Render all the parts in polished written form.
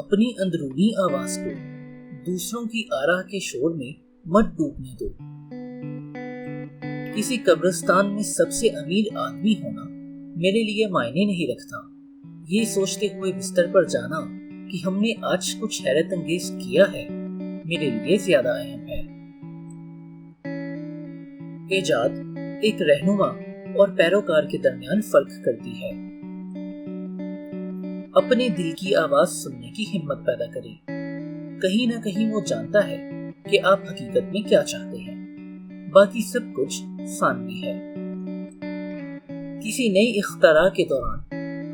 اپنی اندرونی آواز کو دوسروں کی آراہ کے شور میں مت ڈوبنے دو۔ کسی قبرستان میں سب سے امیر آدمی ہونا میرے لیے معنی نہیں رکھتا۔ یہ سوچتے ہوئے بستر پر جانا کہ ہم نے آج کچھ حیرت انگیز کیا ہے میرے لیے زیادہ اہم ہے۔ ایجاد ایک رہنما اور پیروکار کے درمیان فرق کرتی ہے۔ اپنے دل کی آواز سننے کی ہمت پیدا کریں۔ کہیں نہ کہیں وہ جانتا ہے کہ آپ حقیقت میں کیا چاہتے ہیں، باقی سب کچھ ثانوی ہے۔ کسی نئی اختراع کے دوران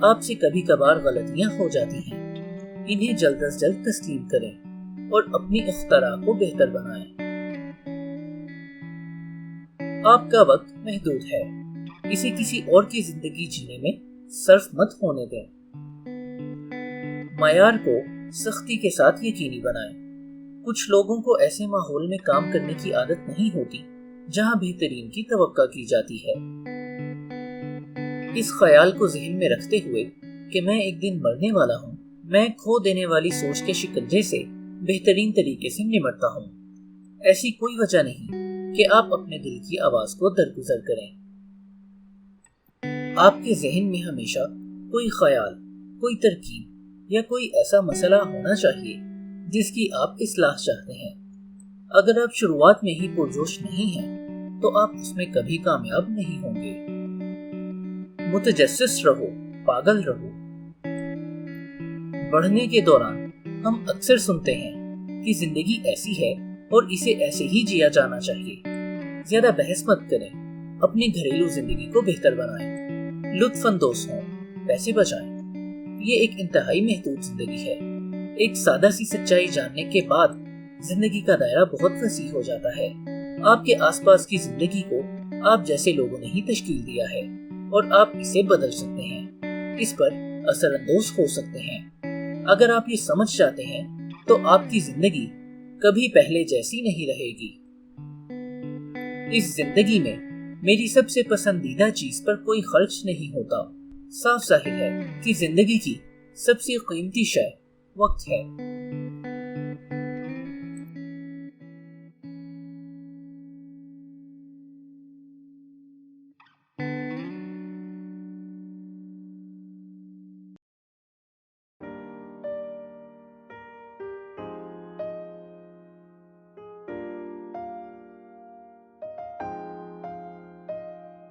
آپ سے کبھی کبھار غلطیاں ہو جاتی ہیں، انہیں جلد از جلد تسلیم کریں اور اپنی اختراع کو بہتر بنائیں۔ آپ کا وقت محدود ہے، اسے کسی اور کی زندگی جینے میں صرف مت ہونے دیں۔ معیار کو سختی کے ساتھ یقینی بنائیں۔ کچھ لوگوں کو ایسے ماحول میں کام کرنے کی عادت نہیں ہوتی جہاں بہترین کی توقع کی جاتی ہے۔ اس خیال کو ذہن میں رکھتے ہوئے کہ میں ایک دن مرنے والا ہوں، میں کھو دینے والی سوچ کے شکنجے سے بہترین طریقے سے نمٹتا ہوں۔ ایسی کوئی وجہ نہیں کہ آپ اپنے دل کی آواز کو درگزر کریں۔ آپ کے ذہن میں ہمیشہ کوئی خیال، کوئی ترکیب یا کوئی ایسا مسئلہ ہونا چاہیے جس کی آپ اصلاح چاہتے ہیں۔ اگر آپ شروعات میں ہی پرجوش نہیں ہیں تو آپ اس میں کبھی کامیاب نہیں ہوں گے۔ متجسس رہو، پاگل رہو۔ بڑھنے کے دوران ہم اکثر سنتے ہیں کہ زندگی ایسی ہے اور اسے ایسے ہی جیا جانا چاہیے۔ زیادہ بحث مت کریں، اپنی گھریلو زندگی کو بہتر بنائیں، لطف اندوز ہوں، پیسے بچائیں۔ یہ ایک انتہائی محدود زندگی ہے۔ ایک سادہ سی سچائی جاننے کے بعد زندگی کا دائرہ بہت وسیع ہو جاتا ہے۔ آپ کے آس پاس کی زندگی کو آپ جیسے لوگوں نے ہی تشکیل دیا ہے اور آپ اسے بدل سکتے ہیں، اس پر اثر اندوز ہو سکتے ہیں۔ اگر آپ یہ سمجھ جاتے ہیں تو آپ کی زندگی کبھی پہلے جیسی نہیں رہے گی۔ اس زندگی میں میری سب سے پسندیدہ چیز پر کوئی خرچ نہیں ہوتا۔ صاف ظاہر ہے کہ زندگی کی سب سے قیمتی شے وقت ہے۔